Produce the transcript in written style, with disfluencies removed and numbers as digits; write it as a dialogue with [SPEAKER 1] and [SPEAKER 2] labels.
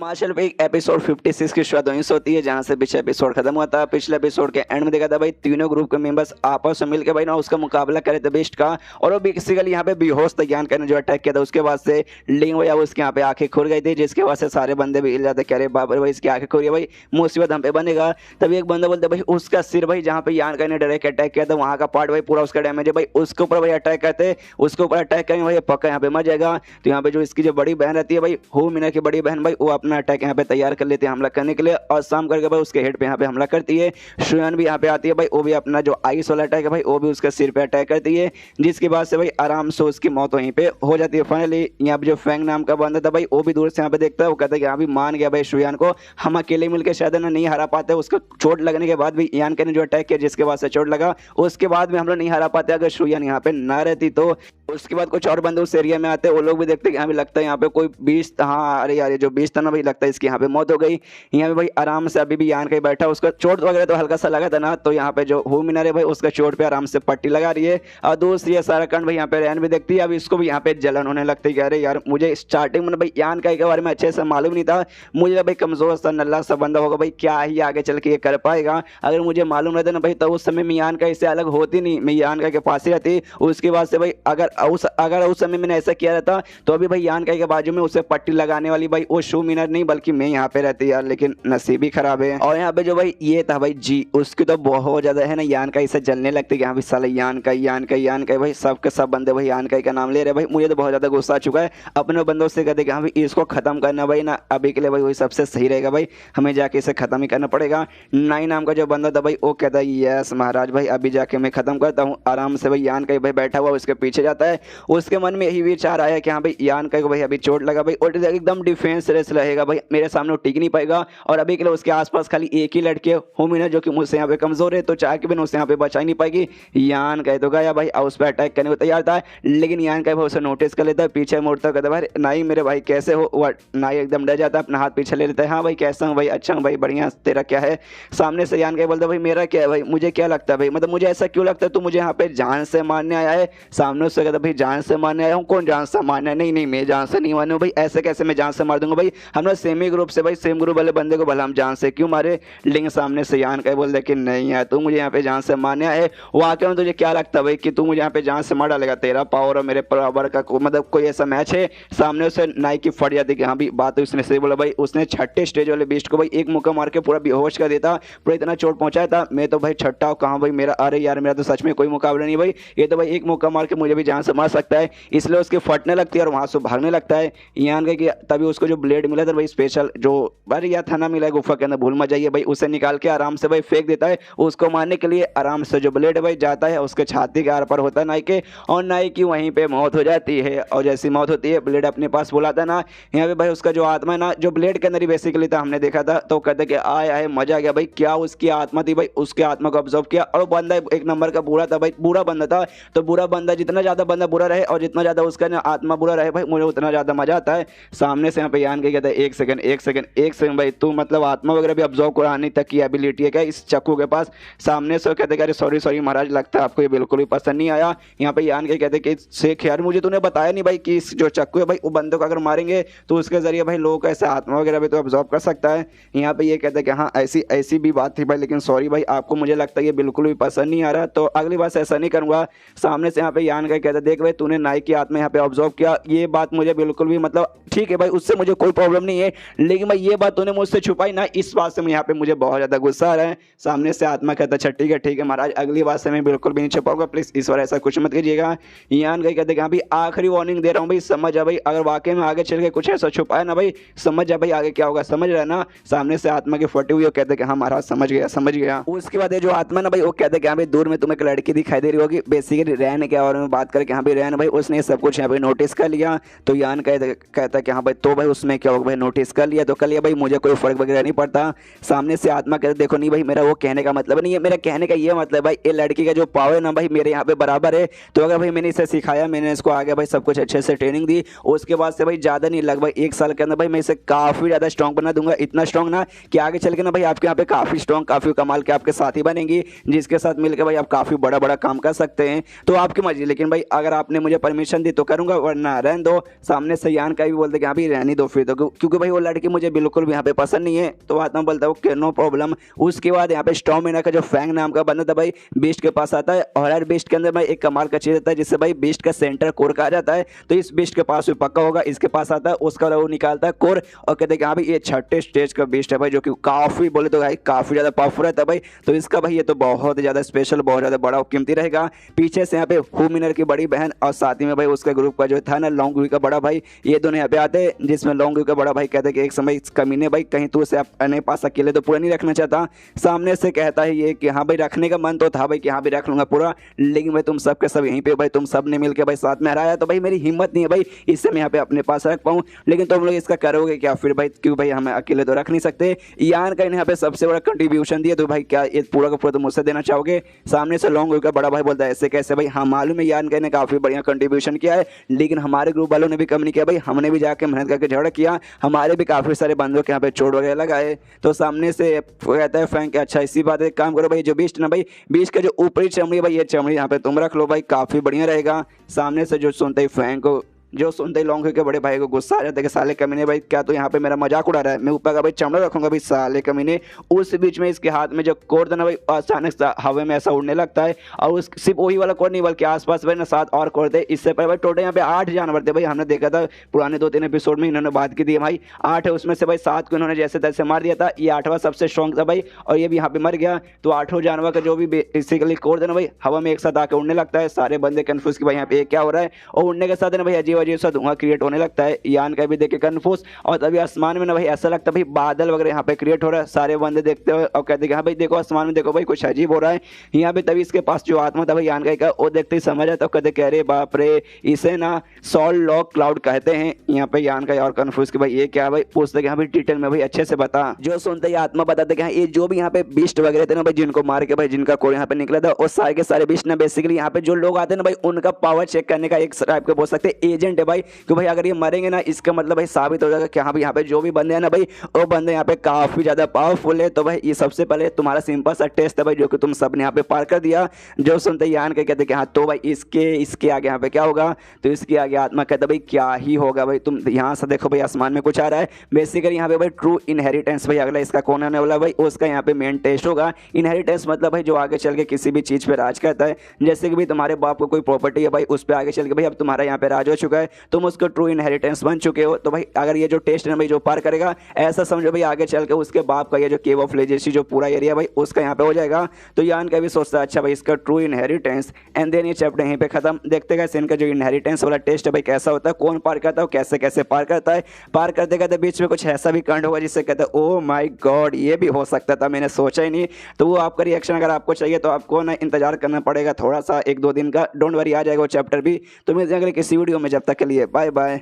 [SPEAKER 1] Martial पे episode 56 की शुरुआत वहीं से होती है जहां से पिछले एपिसोड खत्म हुआ था। पिछले एपिसोड के एंड में देखा था भाई तीनों ग्रुप के मेंबर्स आपस में मिलकर भाई ना उसका मुकाबला करे थे बेस्ट का, और वो बेसिकली यहाँ पे बेहोश था ज्ञान करने जो अटैक किया था। उसके बाद से लिंग भैया उसके यहाँ पे आंखें खुल गई थी, जिसके बाद से सारे बंदे भी हिल जाते कह रहे बाप रे भाई इसकी आंखें खुल गई, भाई मुसीबत हम पे बनेगा। तभी एक बंदा बोलता भाई उसका सिर भाई जहाँ पे यान ने डायरेक्ट अटैक किया था वहाँ का पार्ट भाई पूरा उसका डैमेज है भाई, उसके ऊपर भाई अटैक करते उसके ऊपर अटैक करेंगे भाई पक्का यहाँ पे मर जाएगा। तो यहाँ पे जो इसकी जो बड़ी बहन रहती है भाई हु मीना की बड़ी बहन भाई वो अपना अटैक यहाँ पे तैयार कर लेते हैं हमला करने के लिए, और शाम करके भाई उसके हेड पे यहाँ पे हमला करती है। शुयान भी यहाँ पे आती है भाई, वो भी अपना जो आइस वाला अटैक है भाई वो भी उसके सिर पे अटैक करती है, जिसके बाद से भाई आराम से उसकी मौत वहीं पे हो जाती है। फाइनली यहाँ पे जो फैंग नाम का बंदा था भाई वो भी दूर से यहाँ पे देखता है, वो कहता है कि यहाँ भी मान गया भाई शुयान को, हम अकेले मिलकर शायद ना नहीं हरा पाते। उसको चोट लगने के बाद भी यान ने जो अटैक किया जिसके बाद से चोट लगा उसके बाद में हम लोग नहीं हरा पाते अगर शुयान यहाँ पे ना रहती तो। उसके बाद कुछ और बंदे उस एरिया में आते हैं, वो लोग भी देखते हैं कि यहाँ भी लगता है यहाँ पे कोई 20, हाँ अरे यार ये जो 20 था ना भाई लगता है इसकी यहाँ पे मौत हो गई। यहाँ पे भाई आराम से अभी भी यान कहीं बैठा, उसका चोट वगैरह तो हल्का सा लगा था ना, तो यहाँ पे जो हु मीना है भाई उसका चोट पे आराम से पट्टी लगा रही है। और दूसरी है सारा कांड भाई यहाँ पे रैन भी देखती है, अब इसको भी यहाँ पे जलन होने लगती है। अरे यार मुझे स्टार्टिंग में भाई यान का के बारे में अच्छे से मालूम नहीं था, मुझे भाई कमजोर सा नल्ला सा बंदा होगा भाई क्या ही आगे चल के ये कर पाएगा। अगर मुझे मालूम रहता ना भाई तो उस समय मियान का इससे अलग होती नहीं, मैं यान का के पास ही रहती। उसके बाद से भाई अगर उस समय मैंने ऐसा किया रहता तो अभी भाई यान का के बाजू में उसे पट्टी लगाने वाली भाई वो शू मीनर नहीं बल्कि मैं यहाँ पे रहती यार, लेकिन नसीब ही खराब है। और यहाँ पे जो भाई ये था भाई जी उसकी तो बहुत ज्यादा है ना यान का इसे जलने लगती है, यहाँ भी साला यान का भाई सबके सब बंदे भाई यान का नाम ले रहे भाई। मुझे तो बहुत ज्यादा गुस्सा आ चुका है, अपने बंदों से कहते कि हाँ भाई इसको खत्म करना भाई ना अभी के लिए भाई वही सबसे सही रहेगा भाई, हमें जाके इसे खत्म ही करना पड़ेगा। नाई नाम का जो बंदा था भाई वो कहता है यस महाराज भाई अभी जाके मैं खत्म करता हूँ। आराम से भाई यान का भाई बैठा हुआ उसके पीछे जाता है, उसके मन में यही विचार आया कि हाँ भाई यान का भाई अभी चोट लगा भाई और एकदम डिफेंस रेस रहेगा भाई, मेरे सामने टिक नहीं पाएगा। और अभी के लिए उसके आसपास खाली एक ही लड़की हु मीना जो कि मुझसे यहाँ पे कमजोर है, तो चाह के भी उससे यहाँ पे बचा ही नहीं पाएगी। यान कह तो गया भाई उस पर अटैक करने को तैयार था, लेकिन यान का भाई उसे नोटिस कर लेता है, पीछे मुड़ता कहता भाई नाई मेरे भाई कैसे हो। वह नाई एकदम डर जाता है, अपना हाथ पीछे ले लेता है, हाँ भाई कैसा हूँ भाई अच्छा हूँ भाई बढ़िया तेरा क्या है। सामने से यान का बोलता भाई मेरा क्या है भाई, मुझे क्या लगता है भाई, मतलब मुझे ऐसा क्यों लगता है तू मुझे यहाँ पे जान से मारने आया है। सामने उससे कहता भाई जान से मारने आया हूँ, कौन जान से मारने, नहीं नहीं मैं जान से नहीं मानू भाई, ऐसे कैसे मैं जान से मार दूंगा भाई, हम लोग सेम ही ग्रुप से भाई सेम ग्रुप वाले बंदे को भला हम जान से क्यों मारे। लेकिन सामने से यान का बोल दे कि नहीं यार तू मुझे यहाँ पे जान से मारने आया है, वाकई में तुझे क्या लगता है भाई कि तू मुझे यहाँ पे जान से मार डालेगा, तेरा पावर और मेरे बराबर का मतलब कोई ऐसा मैच है। सामने उसे नाई की फट जाती कि हाँ भी बात तो उसने सही बोला भाई, उसने छठे स्टेज वाले बीस्ट को भाई एक मुक्का मार के पूरा बेहोश कर देता, पूरा इतना चोट पहुंचाया था। मैं तो भाई छठा हूँ कहाँ भाई मेरा, अरे यार मेरा तो सच में कोई मुकाबला नहीं भाई, ये तो भाई एक मुक्का मार के मुझे भी जान से मार सकता है। इसलिए उसकी फटने लगती है और वहां से भागने लगता है। यान का कि तभी उसको जो ब्लेड मिला था भाई स्पेशल जो अरे यार थाना मिला है गुफा के अंदर भूल मत जाइए भाई, उसे निकाल के आराम से भाई फेंक देता है उसको मारने के लिए। आराम से जो ब्लेड भाई जाता है उसके छाती के आर पर होता है नाई के, और नाई की वहीं पे मौत हो जाती है। और जैसी मौत होती है ब्लेड अपने पास बुलाता ना, यहाँ पे भाई उसका जो आत्मा है ना जो ब्लेड के अंदर ही बेसिकली था हमने देखा था, तो कहते कि आए आए मजा आ गया भाई, क्या उसकी आत्मा थी भाई, उसके आत्मा को ऑब्जर्व किया। और बंदा एक नंबर का बुरा था भाई, बुरा बंदा था, तो बुरा बंदा जितना ज्यादा बंदा बुरा रहे और जितना ज्यादा उसका आत्मा बुरा रहे भाई मुझे उतना ज्यादा मजा आता है। सामने से यहाँ पे यान के कहता है एक सेकंड भाई तू मतलब आत्मा वगैरह भी ऑब्जर्व कराने तक की एबिलिटी है क्या इस चक्कू के पास। सामने से कहते अरे सॉरी महाराज लगता है आपको ये बिल्कुल भी पसंद नहीं आया। यहाँ पे यान के कहते कि शेख यार मुझे तूने बताया नहीं भाई कि इस जो चक्कू है भाई वो बंदों को अगर मारेंगे तो उसके जरिए भाई लोगों का ऐसा आत्मा वगैरह भी तो ऑब्जर्व कर सकता है। यहाँ पे ये कहते हैं कि हाँ ऐसी भी बात थी भाई, लेकिन सॉरी भाई आपको मुझे लगता है ये बिल्कुल भी पसंद नहीं आ रहा, तो अगली बार से ऐसा नहीं करूंगा। सामने से यहाँ पे यान का कहता देख भाई तूने नाई की आत्मा यहाँ पे ऑब्जर्व किया, ये बात मुझे बिल्कुल भी मतलब ठीक है भाई उससे मुझे कोई प्रॉब्लम नहीं है, लेकिन भाई ये बात तूने मुझसे छुपाई ना, इस बात से यहाँ पे मुझे बहुत ज्यादा गुस्सा आ रहा है। सामने से आत्मा कहता अच्छा ठीक है महाराज अगली बात से मैं बिल्कुल भी नहीं छुपाऊंगा, प्लीज इस बार ऐसा कुछ मत कीजिएगा। यान गई कहते भाई आखिरी वार्निंग दे रहा हूँ भाई समझ जा भाई, अगर वाकई में आगे चल के कुछ ऐसा छुपाया ना भाई समझ जा भाई आगे क्या होगा, समझ रहा है ना। सामने से आत्मा की फटी हुई कहते कि हाँ महाराज समझ गया। उसके बाद जो आत्मा ना भाई वो कहते कि भाई दूर में तुम्हें एक लड़की दिखाई दे रही होगी, बेसिकली रैन के बारे में बात करके हाँ भाई रैन भाई उसने सब कुछ यहाँ पे नोटिस कर लिया। तो यान कहता कि हाँ भाई तो भाई उसमें क्या होगा भाई नोटिस कर लिया तो कर लिया भाई मुझे कोई फर्क वगैरह नहीं पड़ता। सामने से आत्मा कहते देखो नहीं भाई मेरा वो कहने का मतलब नहीं है, मेरा कहने का ये मतलब भाई ये लड़की का जो पावर है ना भाई मेरे यहाँ पे बराबर है, तो अगर भाई मैंने इसे सिखाया मैंने इसको आगे भाई सब कुछ अच्छे से ट्रेनिंग दी, उसके बाद से भाई ज्यादा नहीं लगभग 1 साल के अंदर भाई मैं इसे काफी ज्यादा स्ट्रॉन्ग बना दूंगा, इतना स्ट्रॉन्ग ना कि आगे चल के ना भाई आपके यहाँ पे काफी स्ट्रॉन्ग काफी कमाल के आपके साथी बनेंगी, जिसके साथ मिलकर भाई आप काफी बड़ा बड़ा काम कर सकते हैं। तो आपकी मर्जी, लेकिन भाई अगर आपने मुझे परमिशन दी तो करूंगा वरना रहने दो। सामने से यान का भी बोलते कि हाँ भाई रहने दो फिर तो, क्योंकि क्योंकि भाई वो लड़की मुझे बिल्कुल भी यहाँ पे पसंद नहीं है। तो आत्मा बोलता है ओके नो प्रॉब्लम। उसके बाद यहाँ पे स्टॉर्मिना का जो फैंग नाम का बंदा था भाई बीस्ट के पास आता है, और हर बीस्ट के अंदर भाई एक कमाल का चीज रहता है जिससे भाई बीस्ट का सेंटर कोर कहा जाता है। तो इस बीस्ट के पास भी पक्का होगा, इसके पास आता है, उसका वो निकालता है कोर और कहते हैं कि हाँ भाई ये 6ठे स्टेज का बीस्ट है भाई, जो कि काफी बोले तो भाई काफी ज्यादा पावरफुल रहता है भाई। तो इसका भाई ये तो बहुत ज्यादा स्पेशल, बहुत ज्यादा बड़ा और कीमती रहेगा। पीछे से यहाँ पे हुमिनर की बड़ी बहन और साथ ही में भाई उसका ग्रुप का जो था ना लॉन्गवी का बड़ा भाई, ये दोनों यहाँ पे आते हैं, जिसमें लॉन्गवी का बड़ा भाई कहते हैं कि एक समय कमीने भाई कहीं तू उसे अपने पास अकेले तो पूरा नहीं रखना चाहता। सामने से कहता है ये कि हाँ भाई रखने का मन तो था भाई कि हाँ भाई रख लूंगा पूरा, लेकिन भाई तुम सब के सब यहीं पे भाई तुम सब ने मिलकर भाई साथ में हराया, तो भाई मेरी हिम्मत नहीं है भाई इससे मैं यहाँ पे अपने पास रख पाऊँ, लेकिन तुम लोग इसका करोगे क्या फिर भाई, क्यों भाई हमें अकेले तो रख नहीं सकते। यान का यहाँ पे सबसे बड़ा कंट्रीब्यूशन दिया, तो भाई क्या ये पूरा का पूरा तुम मुझसे देना चाहोगे। सामने से लॉन्ग का बड़ा भाई बोलता है ऐसे कैसे भाई, हाँ मालूम है यान का ने काफी बढ़िया कंट्रीब्यूशन किया है, लेकिन हमारे ग्रुप वालों ने भी कम नहीं किया भाई, हमने भी जाके मेहनत करके झगड़ा किया, हमारे भी काफी सारे बंदों के यहाँ पे चोट वगैरह लगाए। तो सामने से कहता है फैंक अच्छा इसी बात है, काम करो भाई जो बीस्ट ना भाई बीस्ट का जो ऊपरी चमड़ी है भाई ये चमड़ी यहाँ पे तुम रख लो भाई, काफी बढ़िया रहेगा। सामने से जो सुनते ही फैंक को जो सुनते ही लॉन्ग के बड़े भाई को गुस्सा आ जाता है कि साले कमीने भाई क्या तो यहाँ पे मेरा मजाक उड़ा रहा है, मैं ऊपर का भाई चमड़ा रखूंगा भाई साले कमीने। उस बीच में इसके हाथ में जो कोड था ना भाई अचानक से हवा में ऐसा उड़ने लगता है, और उस सिर्फ वही वाला कोड नहीं बल्कि आसपास भाई ना 7 और कोड थे। इससे पहले भाई टोटल यहाँ पे 8 जानवर थे भाई, हमने देखा था पुराने 2-3 एपिसोड में इन्होंने बात की थी भाई 8 है, उसमें से भाई 7 को इन्होंने जैसे तैसे मार दिया था, ये 8वां सबसे स्ट्रॉन्ग था भाई और ये भी यहाँ पे मर गया। तो 8 जानवर का जो भी बेसिकली कोड है ना भाई हवा में एक साथ आकर उड़ने लगता है, सारे बंदे कन्फ्यूज कि भाई यहाँ पे क्या हो रहा है, और उड़ने के साथ ना भाई अजीब अजीब सा धुआं क्रिएट होने लगता है। यान का भी देखे कन्फ्यूज, और तभी आसमान में ना भाई ऐसा लगता है भाई बादल वगैरह यहाँ पे क्रिएट हो रहा है, सारे बंदे देखते हुए और कहते हैं हाँ भाई देखो आसमान में देखो भाई कुछ अजीब हो रहा है यहाँ पे। तभी इसके पास जो आत्मा था भाई यान का वो देखते ही समझ आता, कहते कह रहे बाप रे इसे ना सॉल लॉक क्लाउड कहते हैं। यहाँ पे यान का और कन्फ्यूज कि भाई ये क्या है भाई, पूछते हाँ भाई डिटेल में भाई अच्छे से बता। जो सुनते ही आत्मा बताते कि ये जो भी यहाँ पे बीस्ट वगैरह थे ना भाई जिनको मार के भाई जिनका कोड यहाँ पे निकला था, और सारे के सारे बीस्ट ना बेसिकली यहाँ पे जो लोग आते हैं ना भाई उनका पावर चेक करने का एक टाइप का बोल सकते हैं एजेंट है भाई, कि भाई अगर ये मरेंगे ना इसका मतलब भाई साबित हो जाएगा कि हाँ भाई यहाँ पे जो भी बंदे हैं ना भाई वो बंदे यहाँ पे काफी ज्यादा पावरफुल है। तो भाई ये सबसे पहले तुम्हारा सिंपल सा टेस्ट है भाई जो कि तुम सब ने यहाँ पे पार कर दिया। जो सुनते ही यान के कहते कि हाँ तो भाई इसके आगे यहाँ पे क्या होगा, तो इसके आगे आत्मा कहता भाई क्या ही होगा भाई, तुम यहाँ से देखो भाई आसमान में कुछ आ रहा है। बेसिकली यहाँ पे भाई ट्रू इनहेरिटेंस भाई अगला इसका कौन आने वाला भाई उसका यहाँ पे मेन टेस्ट होगा। इनहेरिटेंस मतलब भाई जो आगे चल के किसी भी चीज पे राज करता है, जैसे कि भाई तुम्हारे बाप को कोई प्रॉपर्टी है भाई उस पर आगे चल के भाई अब तुम्हारा यहाँ पे राज हो चुका है, तुम उसको ट्रू इनहेरिटेंस बन चुके हो। तो भाई अगर ये जो टेस्ट है भाई जो पार करेगा ऐसा समझो भाई आगे चल के उसके बाप का ये जो केव ऑफ लेजेसी जो पूरा एरिया भाई उसका यहाँ पे हो जाएगा। तो यान का भी सोचता है अच्छा भाई इसका ट्रू इनहेरिटेंस, एंड देन ये चैप्टर यहीं पे खत्म। देखते हैं इनका जो इनहेरिटेंस वाला टेस्ट है भाई कैसा होता है, कौन पार करता है, कैसे कैसे पार करता है। पार करते करते बीच में कुछ ऐसा भी कांड होगा जिससे कहते हैं ओ माय गॉड ये भी हो सकता था, मैंने सोचा ही नहीं। तो वो आपका रिएक्शन अगर आपको चाहिए तो आपको ना इंतजार करना पड़ेगा थोड़ा सा 1-2 दिन का, डोंट वरी आ जाएगा वो चैप्टर भी। तो मिलते हैं अगले किसी वीडियो में, जब तक के लिए बाय बाय।